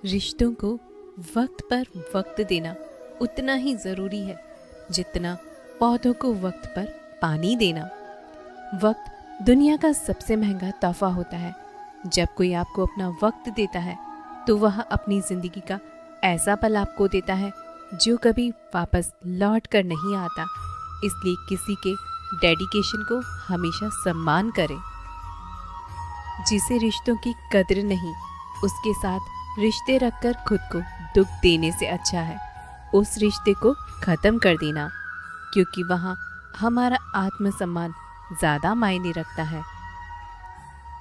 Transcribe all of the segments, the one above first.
रिश्तों को वक्त पर वक्त देना उतना ही ज़रूरी है जितना पौधों को वक्त पर पानी देना। वक्त दुनिया का सबसे महंगा तोहफा होता है। जब कोई आपको अपना वक्त देता है तो वह अपनी ज़िंदगी का ऐसा पल आपको देता है जो कभी वापस लौट कर नहीं आता। इसलिए किसी के डेडिकेशन को हमेशा सम्मान करें। जिसे रिश्तों की कद्र नहीं, उसके साथ रिश्ते रखकर खुद को दुख देने से अच्छा है उस रिश्ते को ख़त्म कर देना, क्योंकि वहाँ हमारा आत्मसम्मान ज़्यादा मायने रखता है।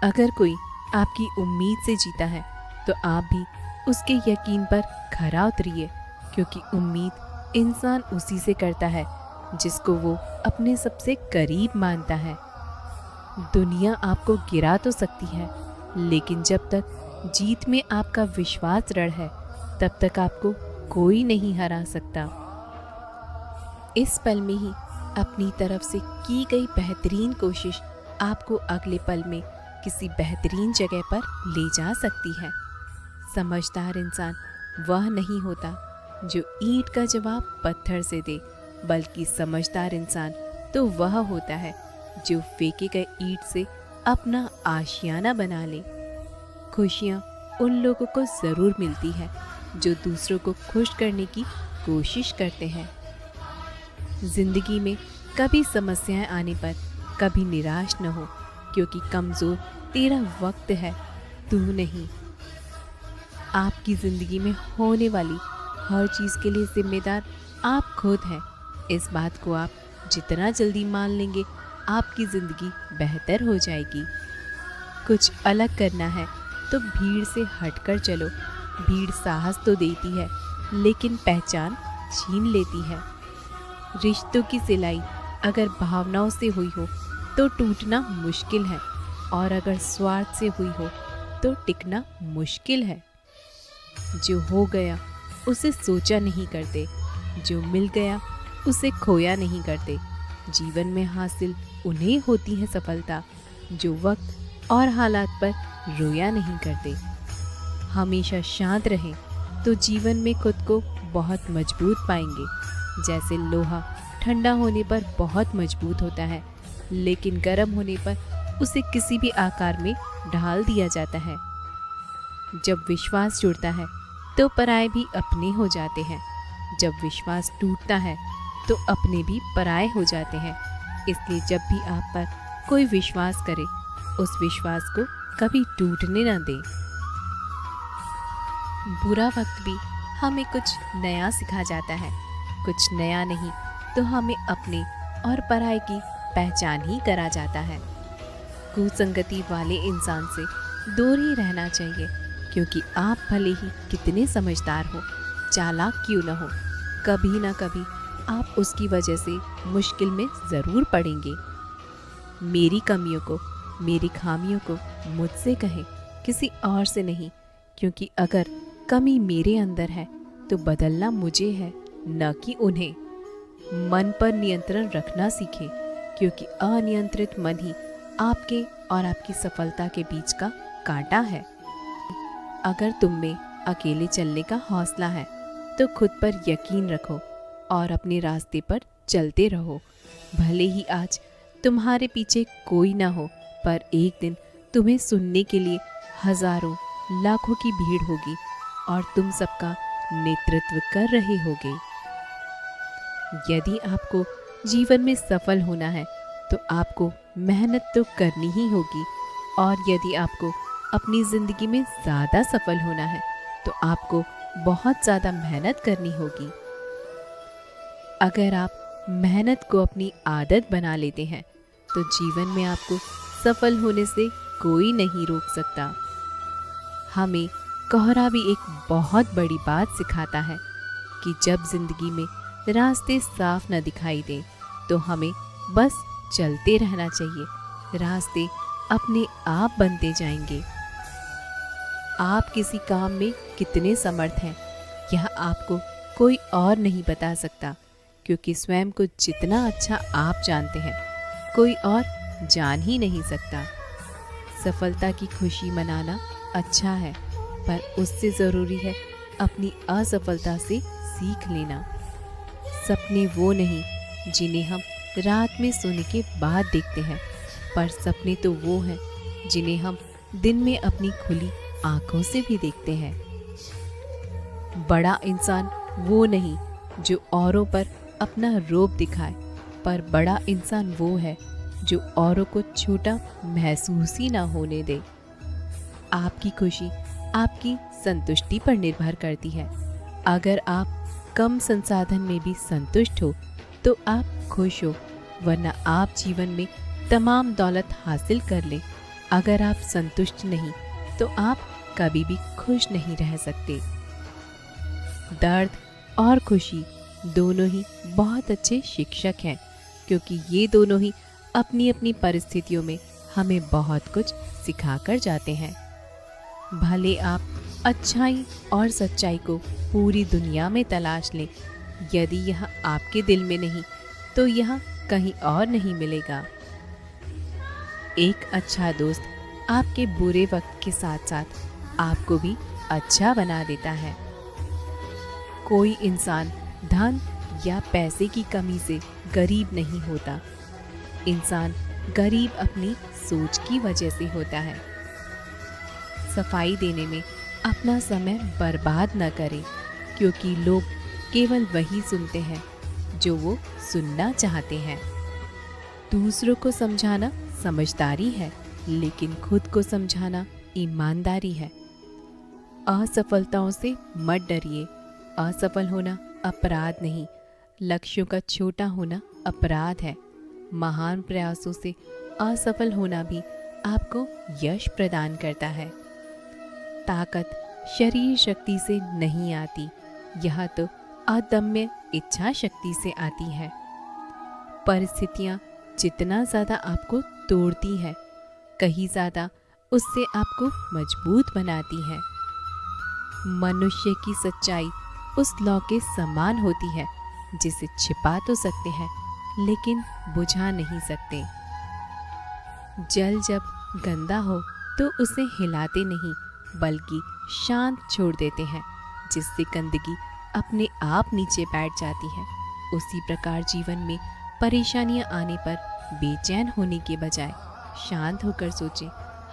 अगर कोई आपकी उम्मीद से जीता है तो आप भी उसके यकीन पर खरा उतरिए, क्योंकि उम्मीद इंसान उसी से करता है जिसको वो अपने सबसे करीब मानता है। दुनिया आपको गिरा तो सकती है, लेकिन जब तक जीत में आपका विश्वास दृढ़ है तब तक आपको कोई नहीं हरा सकता। इस पल में ही अपनी तरफ से की गई बेहतरीन कोशिश आपको अगले पल में किसी बेहतरीन जगह पर ले जा सकती है। समझदार इंसान वह नहीं होता जो ईंट का जवाब पत्थर से दे, बल्कि समझदार इंसान तो वह होता है जो फेंके गए ईंट से अपना आशियाना बना ले। खुशियाँ उन लोगों को ज़रूर मिलती है जो दूसरों को खुश करने की कोशिश करते हैं। ज़िंदगी में कभी समस्याएं आने पर कभी निराश न हो, क्योंकि कमज़ोर तेरा वक्त है, तू नहीं। आपकी ज़िंदगी में होने वाली हर चीज़ के लिए जिम्मेदार आप खुद हैं। इस बात को आप जितना जल्दी मान लेंगे आपकी ज़िंदगी बेहतर हो जाएगी। कुछ अलग करना है तो भीड़ से हटकर चलो। भीड़ साहस तो देती है लेकिन पहचान छीन लेती है। रिश्तों की सिलाई अगर भावनाओं से हुई हो तो टूटना मुश्किल है, और अगर स्वार्थ से हुई हो तो टिकना मुश्किल है। जो हो गया उसे सोचा नहीं करते, जो मिल गया उसे खोया नहीं करते। जीवन में हासिल उन्हें होती है सफलता जो वक्त और हालात पर रोया नहीं करते। हमेशा शांत रहें तो जीवन में खुद को बहुत मजबूत पाएंगे। जैसे लोहा ठंडा होने पर बहुत मजबूत होता है, लेकिन गर्म होने पर उसे किसी भी आकार में ढाल दिया जाता है। जब विश्वास जुड़ता है तो पराये भी अपने हो जाते हैं। जब विश्वास टूटता है तो अपने भी पराये हो जाते हैं। इसलिए जब भी आप पर कोई विश्वास करे, उस विश्वास को कभी टूटने न दें। बुरा वक्त भी हमें कुछ नया सिखा जाता है। कुछ नया नहीं तो हमें अपने और पराये की पहचान ही करा जाता है। कुसंगति वाले इंसान से दूर ही रहना चाहिए, क्योंकि आप भले ही कितने समझदार हो, चालाक क्यों न हो, कभी ना कभी आप उसकी वजह से मुश्किल में ज़रूर पड़ेंगे। मेरी कमियों को, मेरी खामियों को मुझसे कहें, किसी और से नहीं, क्योंकि अगर कमी मेरे अंदर है तो बदलना मुझे है, न कि उन्हें। मन पर नियंत्रण रखना सीखें, क्योंकि अनियंत्रित मन ही आपके और आपकी सफलता के बीच का कांटा है। अगर तुम में अकेले चलने का हौसला है तो खुद पर यकीन रखो और अपने रास्ते पर चलते रहो। भले ही आज तुम्हारे पीछे कोई ना हो, पर एक दिन तुम्हें सुनने के लिए हजारों लाखों की भीड़ होगी और तुम सबका नेतृत्व कर रहे होगे। यदि आपको जीवन में सफल होना है तो आपको मेहनत तो करनी ही होगी, और यदि आपको अपनी ज़िंदगी में ज़्यादा सफल होना है तो आपको बहुत ज़्यादा मेहनत करनी होगी। अगर आप मेहनत को अपनी आदत बना लेते हैं तो जीवन में आपको सफल होने से कोई नहीं रोक सकता। हमें कोहरा भी एक बहुत बड़ी बात सिखाता है कि जब जिंदगी में रास्ते साफ न दिखाई दें तो हमें बस चलते रहना चाहिए। रास्ते अपने आप बनते जाएंगे। आप किसी काम में कितने समर्थ हैं यह आपको कोई और नहीं बता सकता, क्योंकि स्वयं को जितना अच्छा आप जानते हैं कोई और जान ही नहीं सकता। सफलता की खुशी मनाना अच्छा है, पर उससे ज़रूरी है अपनी असफलता से सीख लेना। सपने वो नहीं जिन्हें हम रात में सोने के बाद देखते हैं, पर सपने तो वो हैं जिन्हें हम दिन में अपनी खुली आंखों से भी देखते हैं। बड़ा इंसान वो नहीं जो औरों पर अपना रोब दिखाए, पर बड़ा इंसान वो है जो औरों को छोटा महसूस ही ना होने दे। आपकी खुशी आपकी संतुष्टि पर निर्भर करती है। अगर आप कम संसाधन में भी संतुष्ट हो तो आप खुश हो, वरना आप जीवन में तमाम दौलत हासिल कर लें, अगर आप संतुष्ट नहीं तो आप कभी भी खुश नहीं रह सकते। दर्द और खुशी दोनों ही बहुत अच्छे शिक्षक हैं, क्योंकि ये दोनों ही अपनी अपनी परिस्थितियों में हमें बहुत कुछ सिखाकर जाते हैं। भले आप अच्छाई और सच्चाई को पूरी दुनिया में तलाश लें, यदि यह आपके दिल में नहीं तो यह कहीं और नहीं मिलेगा। एक अच्छा दोस्त आपके बुरे वक्त के साथ साथ आपको भी अच्छा बना देता है। कोई इंसान धन या पैसे की कमी से गरीब नहीं होता। इंसान गरीब अपनी सोच की वजह से होता है। सफाई देने में अपना समय बर्बाद न करें, क्योंकि लोग केवल वही सुनते हैं जो वो सुनना चाहते हैं। दूसरों को समझाना समझदारी है, लेकिन खुद को समझाना ईमानदारी है। असफलताओं से मत डरिए। असफल होना अपराध नहीं, लक्ष्यों का छोटा होना अपराध है। महान प्रयासों से असफल होना भी आपको यश प्रदान करता है। ताकत शरीर शक्ति से नहीं आती, यह तो अदम्य इच्छा शक्ति से आती है। परिस्थितियाँ जितना ज़्यादा आपको तोड़ती है, कहीं ज़्यादा उससे आपको मजबूत बनाती है। मनुष्य की सच्चाई उस लौ के समान होती है जिसे छिपा तो सकते हैं लेकिन बुझा नहीं सकते। जल जब गंदा हो तो उसे हिलाते नहीं बल्कि शांत छोड़ देते हैं, जिससे गंदगी अपने आप नीचे बैठ जाती है। उसी प्रकार जीवन में परेशानियां आने पर बेचैन होने के बजाय शांत होकर सोचें,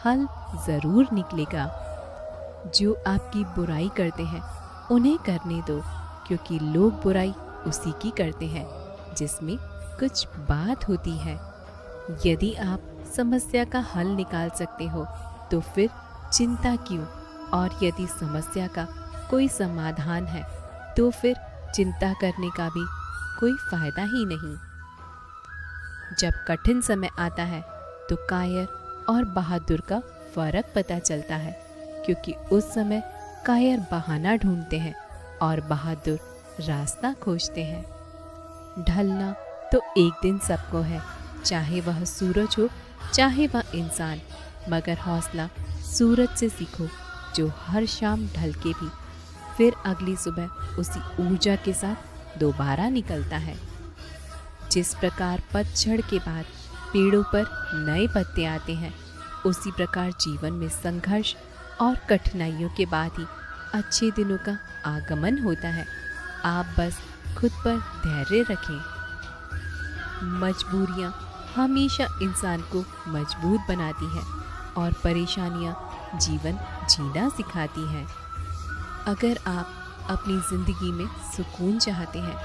हल ज़रूर निकलेगा। जो आपकी बुराई करते हैं उन्हें करने दो, क्योंकि लोग बुराई उसी की करते हैं जिसमें कुछ बात होती है। यदि आप समस्या का हल निकाल सकते हो तो फिर चिंता क्यों, और यदि समस्या का कोई समाधान है तो फिर चिंता करने का भी कोई फायदा ही नहीं। जब कठिन समय आता है तो कायर और बहादुर का फर्क पता चलता है, क्योंकि उस समय कायर बहाना ढूंढते हैं और बहादुर रास्ता खोजते हैं। ढलना तो एक दिन सबको है, चाहे वह सूरज हो चाहे वह इंसान, मगर हौसला सूरज से सीखो जो हर शाम ढल के भी फिर अगली सुबह उसी ऊर्जा के साथ दोबारा निकलता है। जिस प्रकार पतझड़ के बाद पेड़ों पर नए पत्ते आते हैं, उसी प्रकार जीवन में संघर्ष और कठिनाइयों के बाद ही अच्छे दिनों का आगमन होता है। आप बस खुद पर धैर्य रखें। मजबूरियाँ हमेशा इंसान को मजबूत बनाती हैं और परेशानियाँ जीवन जीना सिखाती हैं। अगर आप अपनी ज़िंदगी में सुकून चाहते हैं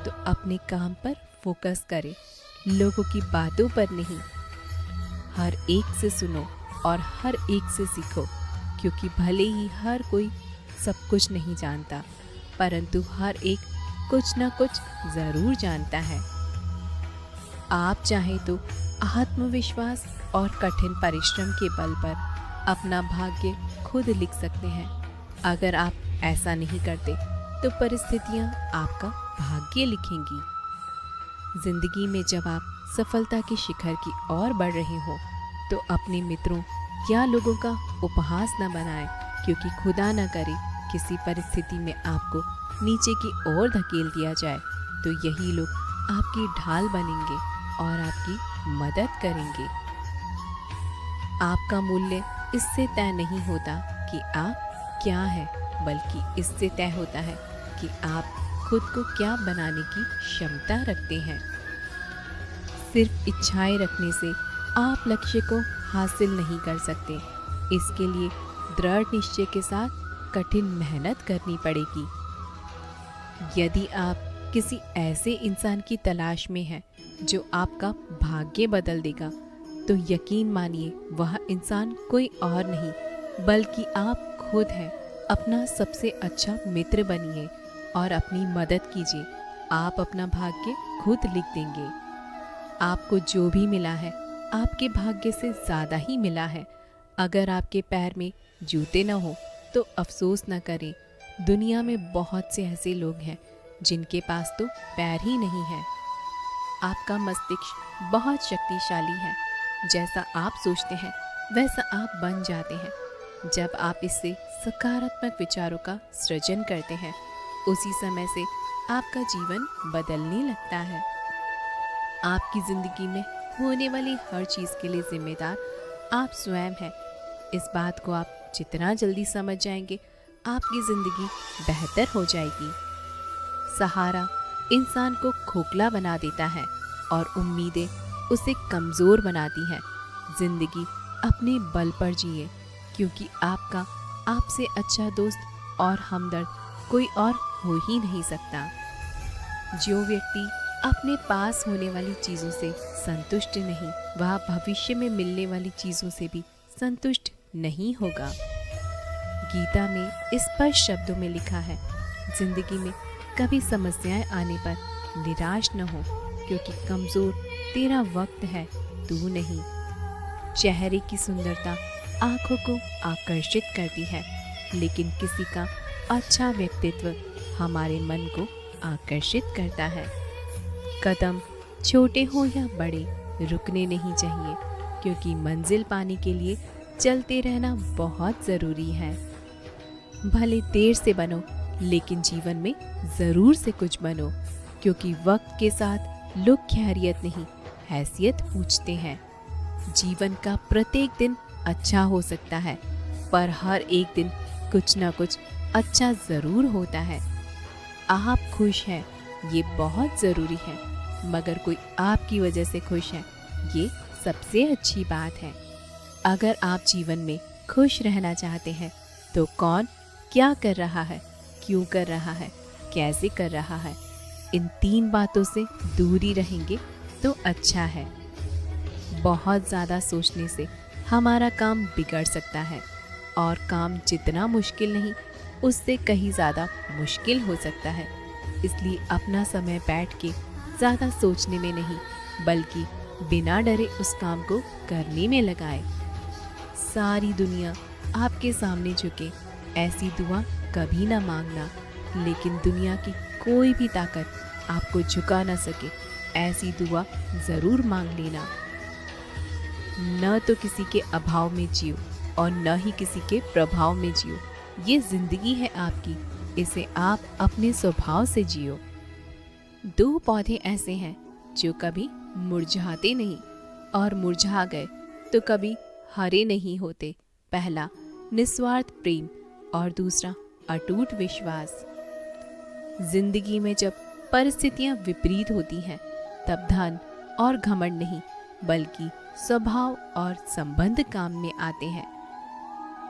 तो अपने काम पर फोकस करें, लोगों की बातों पर नहीं। हर एक से सुनो और हर एक से सीखो, क्योंकि भले ही हर कोई सब कुछ नहीं जानता, परंतु हर एक कुछ ना कुछ ज़रूर जानता है। आप चाहें तो आत्मविश्वास और कठिन परिश्रम के बल पर अपना भाग्य खुद लिख सकते हैं। अगर आप ऐसा नहीं करते तो परिस्थितियाँ आपका भाग्य लिखेंगी। जिंदगी में जब आप सफलता के शिखर की ओर बढ़ रहे हो तो अपने मित्रों या लोगों का उपहास न बनाएं, क्योंकि खुदा न करे किसी परिस्थिति में आपको नीचे की ओर धकेल दिया जाए तो यही लोग आपकी ढाल बनेंगे और आपकी मदद करेंगे। आपका मूल्य इससे तय नहीं होता कि आप क्या है, बल्कि इससे तय होता है कि आप खुद को क्या बनाने की क्षमता रखते हैं। सिर्फ इच्छाएं रखने से आप लक्ष्य को हासिल नहीं कर सकते। इसके लिए दृढ़ निश्चय के साथ कठिन मेहनत करनी पड़ेगी। यदि आप किसी ऐसे इंसान की तलाश में हैं जो आपका भाग्य बदल देगा, तो यकीन मानिए वह इंसान कोई और नहीं बल्कि आप खुद हैं। अपना सबसे अच्छा मित्र बनिए और अपनी मदद कीजिए। आप अपना भाग्य खुद लिख देंगे। आपको जो भी मिला है आपके भाग्य से ज़्यादा ही मिला है। अगर आपके पैर में जूते न हो तो अफसोस न करें। दुनिया में बहुत से ऐसे लोग हैं जिनके पास तो पैर ही नहीं है। आपका मस्तिष्क बहुत शक्तिशाली है। जैसा आप सोचते हैं वैसा आप बन जाते हैं। जब आप इससे सकारात्मक विचारों का सृजन करते हैं, उसी समय से आपका जीवन बदलने लगता है। आपकी ज़िंदगी में होने वाली हर चीज़ के लिए जिम्मेदार आप स्वयं हैं। इस बात को आप जितना जल्दी समझ जाएंगे, आपकी ज़िंदगी बेहतर हो जाएगी। सहारा इंसान को खोखला बना देता है और उम्मीदें उसे कमज़ोर बनाती हैं। ज़िंदगी अपने बल पर जिए, क्योंकि आपका आपसे अच्छा दोस्त और हमदर्द कोई और हो ही नहीं सकता। जो व्यक्ति अपने पास होने वाली चीज़ों से संतुष्ट नहीं, वह भविष्य में मिलने वाली चीज़ों से भी संतुष्ट नहीं होगा। गीता में स्पष्ट शब्दों में लिखा है, जिंदगी में कभी समस्याएं आने पर निराश न हो, क्योंकि कमज़ोर तेरा वक्त है, तू नहीं। चेहरे की सुंदरता आँखों को आकर्षित करती है, लेकिन किसी का अच्छा व्यक्तित्व हमारे मन को आकर्षित करता है। कदम छोटे हो या बड़े, रुकने नहीं चाहिए, क्योंकि मंजिल पाने के लिए चलते रहना बहुत ज़रूरी है। भले देर से बनो, लेकिन जीवन में ज़रूर से कुछ बनो, क्योंकि वक्त के साथ लोग खैरियत नहीं, हैसियत पूछते हैं। जीवन का प्रत्येक दिन अच्छा हो सकता है, पर हर एक दिन कुछ ना कुछ अच्छा ज़रूर होता है। आप खुश हैं, ये बहुत ज़रूरी है, मगर कोई आपकी वजह से खुश है, ये सबसे अच्छी बात है। अगर आप जीवन में खुश रहना चाहते हैं, तो कौन क्या कर रहा है, क्यों कर रहा है, कैसे कर रहा है, इन 3 बातों से दूरी रहेंगे तो अच्छा है। बहुत ज़्यादा सोचने से हमारा काम बिगड़ सकता है, और काम जितना मुश्किल नहीं, उससे कहीं ज़्यादा मुश्किल हो सकता है। इसलिए अपना समय बैठ के ज़्यादा सोचने में नहीं, बल्कि बिना डरे उस काम को करने में लगाए। सारी दुनिया आपके सामने झुके, ऐसी दुआ कभी ना मांगना, लेकिन दुनिया की कोई भी ताकत आपको झुका ना सके, ऐसी दुआ ज़रूर मांग लेना। न तो किसी के अभाव में जियो और न ही किसी के प्रभाव में जियो। ये जिंदगी है आपकी, इसे आप अपने स्वभाव से जियो। 2 पौधे ऐसे हैं जो कभी मुरझाते नहीं, और मुरझा गए तो कभी हरे नहीं होते। पहला निस्वार्थ प्रेम और दूसरा अटूट विश्वास। जिंदगी में जब परिस्थितियां विपरीत होती हैं, तब धन और घमंड नहीं, बल्कि स्वभाव और संबंध काम में आते हैं।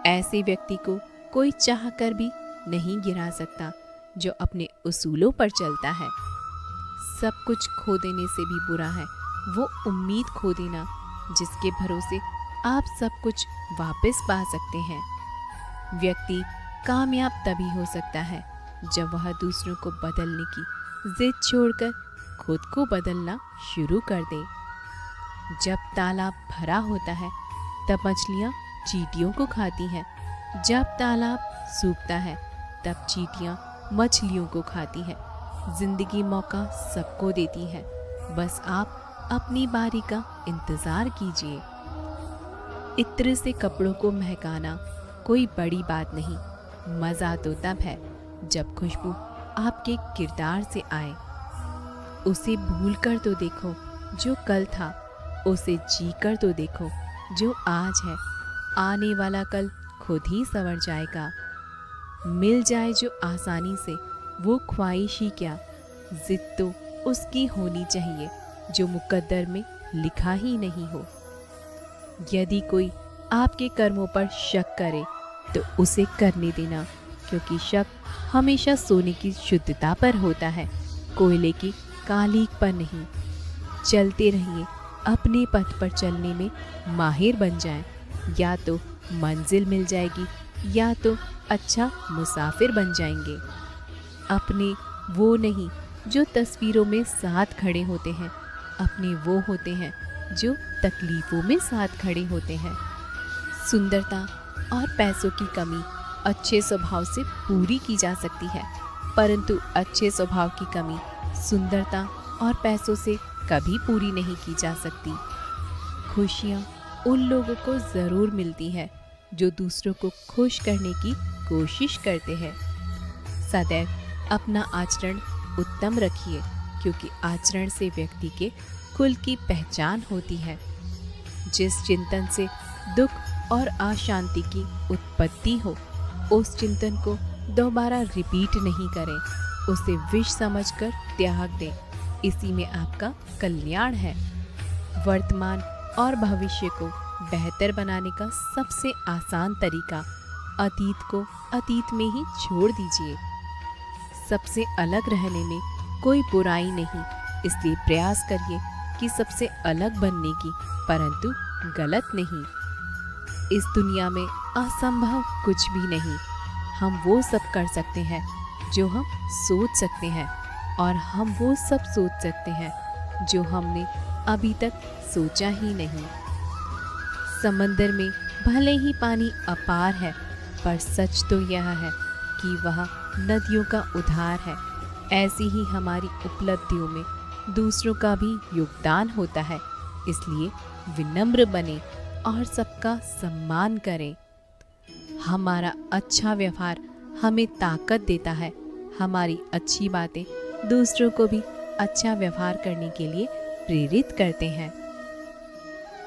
ऐसे व्यक्ति को कोई चाह कर भी नहीं गिरा सकता, जो अपने उसूलों पर चलता है। सब कुछ खो देने से भी बुरा है वो उम्मीद खो देना, जिसके भरोसे आप सब कुछ वापस पा सकते हैं। व्यक्ति कामयाब तभी हो सकता है जब वह दूसरों को बदलने की जिद छोड़कर खुद को बदलना शुरू कर दे। जब तालाब भरा होता है, तब मछलियाँ चींटियों को खाती हैं। जब तालाब सूखता है, तब चींटियाँ मछलियों को खाती हैं। जिंदगी मौका सबको देती है, बस आप अपनी बारी का इंतज़ार कीजिए। इत्र से कपड़ों को महकाना कोई बड़ी बात नहीं, मज़ा तो तब है जब खुशबू आपके किरदार से आए। उसे भूल कर तो देखो जो कल था, उसे जी कर तो देखो जो आज है। आने वाला कल खुद ही संवर जाएगा। मिल जाए जो आसानी से वो ख्वाहिश ही क्या, जिद तो उसकी होनी चाहिए जो मुकद्दर में लिखा ही नहीं हो। यदि कोई आपके कर्मों पर शक करे तो उसे करने देना, क्योंकि शक हमेशा सोने की शुद्धता पर होता है, कोयले की कालीक पर नहीं। चलते रहिए, अपने पथ पर चलने में माहिर बन जाएं, या तो मंजिल मिल जाएगी या तो अच्छा मुसाफिर बन जाएंगे। अपने वो नहीं जो तस्वीरों में साथ खड़े होते हैं, अपने वो होते हैं जो तकलीफ़ों में साथ खड़े होते हैं। सुंदरता और पैसों की कमी अच्छे स्वभाव से पूरी की जा सकती है, परंतु अच्छे स्वभाव की कमी सुंदरता और पैसों से कभी पूरी नहीं की जा सकती। खुशियाँ उन लोगों को ज़रूर मिलती है जो दूसरों को खुश करने की कोशिश करते हैं। सदैव अपना आचरण उत्तम रखिए, क्योंकि आचरण से व्यक्ति के कुल की पहचान होती है। जिस चिंतन से दुख और अशांति की उत्पत्ति हो, उस चिंतन को दोबारा रिपीट नहीं करें, उसे विष समझकर त्याग दें। इसी में आपका कल्याण है। वर्तमान और भविष्य को बेहतर बनाने का सबसे आसान तरीका अतीत को अतीत में ही छोड़ दीजिए। सबसे अलग रहने में कोई बुराई नहीं, इसलिए प्रयास करिए कि सबसे अलग बनने की, परंतु गलत नहीं। इस दुनिया में असंभव कुछ भी नहीं। हम वो सब कर सकते हैं जो हम सोच सकते हैं, और हम वो सब सोच सकते हैं जो हमने अभी तक सोचा ही नहीं। समंदर में भले ही पानी अपार है, पर सच तो यह है कि वह नदियों का उद्धार है। ऐसी ही हमारी उपलब्धियों में दूसरों का भी योगदान होता है, इसलिए विनम्र बने और सबका सम्मान करें। हमारा अच्छा व्यवहार हमें ताकत देता है। हमारी अच्छी बातें दूसरों को भी अच्छा व्यवहार करने के लिए प्रेरित करते हैं।